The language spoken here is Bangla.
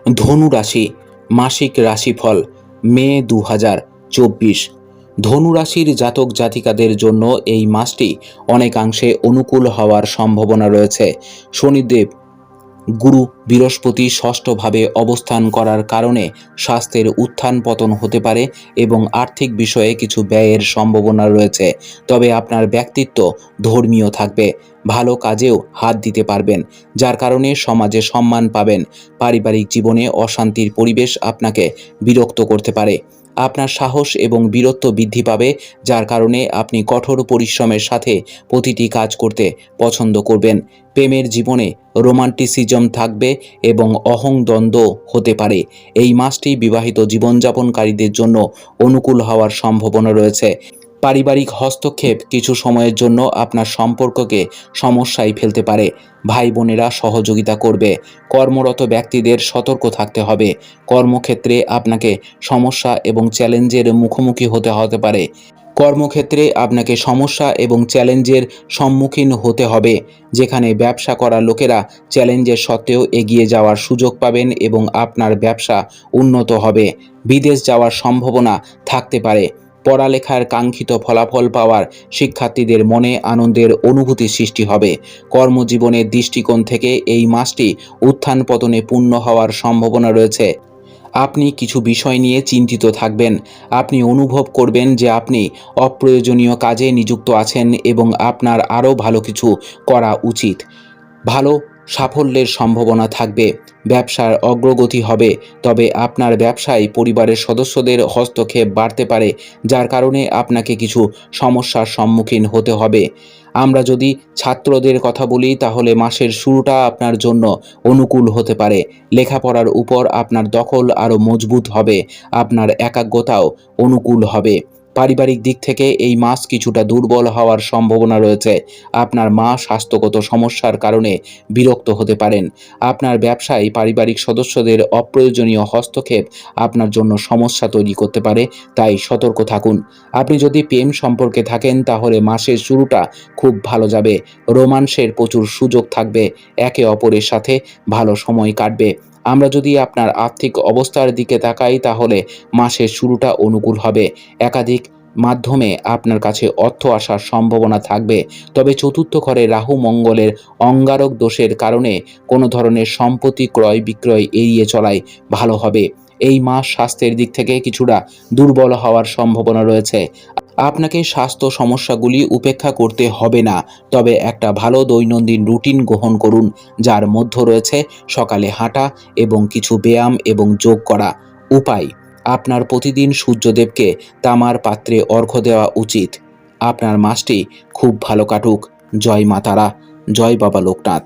ধনু রাশি মাসিক রাশিফল মে 2024। ধনু রাশির জাতক জাতিকাদের জন্য এই মাসটি অনেকাংশে অনুকূল হওয়ার সম্ভাবনা রয়েছে। শনিদেব, গুরু, বৃহস্পতি ষষ্ঠভাবে অবস্থান করার কারণে স্বাস্থ্যের উত্থান পতন হতে পারে এবং আর্থিক বিষয়ে কিছু ব্যয়ের সম্ভাবনা রয়েছে। তবে আপনার ব্যক্তিত্ব ধর্মীয় থাকবে, ভালো কাজেও হাত দিতে পারবেন, যার কারণে সমাজে সম্মান পাবেন। পারিবারিক জীবনে অশান্তির পরিবেশ আপনাকে বিরক্ত করতে পারে। আপনার সাহস এবং বীরত্ব বৃদ্ধি পাবে, যার কারণে আপনি কঠোর পরিশ্রমের সাথে প্রতিটি কাজ করতে পছন্দ করবেন। প্রেমের জীবনে রোমান্টিসিজম থাকবে এবং অহংদ্বন্দ্ব হতে পারে। এই মাসটি বিবাহিত জীবনযাপনকারীদের জন্য অনুকূল হওয়ার সম্ভাবনা রয়েছে। পারিবারিক হস্তক্ষেপ কিছু সময়ের জন্য আপনার সম্পর্ককে সমস্যায় ফেলতে পারে। ভাই বোনেরা সহযোগিতা করবে। কর্মরত ব্যক্তিদের সতর্ক থাকতে হবে। কর্মক্ষেত্রে আপনাকে সমস্যা এবং চ্যালেঞ্জের মুখোমুখি হতে পারে। কর্মক্ষেত্রে আপনাকে সমস্যা এবং চ্যালেঞ্জের সম্মুখীন হতে হবে, যেখানে ব্যবসা করা লোকেরা চ্যালেঞ্জের সত্ত্বেও এগিয়ে যাওয়ার সুযোগ পাবেন এবং আপনার ব্যবসা উন্নত হবে। বিদেশ যাওয়ার সম্ভাবনা থাকতে পারে। পড়ালেখার কাঙ্ক্ষিত ফলাফল পাওয়ার শিক্ষার্থীদের মনে আনন্দের অনুভূতি সৃষ্টি হবে। কর্মজীবনের দৃষ্টিকোণ থেকে এই মাসটি উত্থান পতনে পূর্ণ হওয়ার সম্ভাবনা রয়েছে। আপনি কিছু বিষয় নিয়ে চিন্তিত থাকবেন। আপনি অনুভব করবেন যে আপনি অপ্রয়োজনীয় কাজে নিযুক্ত আছেন এবং আপনার আরও ভালো কিছু করা উচিত। ভালো সাফল্যের সম্ভাবনা থাকবে। ব্যবসার অগ্রগতি হবে, তবে আপনার ব্যবসায় পরিবারের সদস্যদের হস্তক্ষেপ বাড়তে পারে, যার কারণে আপনাকে কিছু সমস্যার সম্মুখীন হতে হবে। আমরা যদি ছাত্রদের কথা বলি, তাহলে মাসের শুরুটা আপনার জন্য অনুকূল হতে পারে। লেখাপড়ার উপর আপনার দখল আরও মজবুত হবে। আপনার একাগ্রতাও অনুকূল হবে। পারিবারিক দিক থেকে এই মাস কিছুটা দুর্বল হওয়ার সম্ভাবনা রয়েছে। আপনার মা স্বাস্থ্যগত সমস্যার কারণে বিরক্ত হতে পারেন। আপনার ব্যবসায় পারিবারিক সদস্যদের অপ্রয়োজনীয় হস্তক্ষেপ আপনার জন্য সমস্যা তৈরি করতে পারে, তাই সতর্ক থাকুন। আপনি যদি প্রেম সম্পর্কে থাকেন, তাহলে মাসের শুরুটা খুব ভালো যাবে। রোমান্সের প্রচুর সুযোগ থাকবে। একে অপরের সাথে ভালো সময় কাটবে। আমরা যদি আপনার আর্থিক অবস্থার দিকে তাকাই, তাহলে মাসের শুরুটা অনুকূল হবে। একাধিক মাধ্যমে আপনার কাছে অর্থ আসার সম্ভাবনা থাকবে, তবে চতুর্থ ঘরে রাহু মঙ্গলের অঙ্গারক দোষের কারণে কোনো ধরনের সম্পত্তি ক্রয় বিক্রয় এড়িয়ে চলাই ভালো হবে। এই মাস স্বাস্থ্যের দিক থেকে কিছুটা দুর্বল হওয়ার সম্ভাবনা রয়েছে। আপনাকে স্বাস্থ্য সমস্যাগুলি উপেক্ষা করতে হবে না, তবে একটা ভালো দৈনন্দিন রুটিন গ্রহণ করুন, যার মধ্যে রয়েছে সকালে হাঁটা এবং কিছু ব্যায়াম এবং যোগ করা। উপায়: আপনার প্রতিদিন সূর্যদেবকে তামার পাত্রে অর্ঘ্য দেওয়া উচিত। আপনার মাসটি খুব ভালো কাটুক। জয় মা তারা, জয় বাবা লোকনাথ।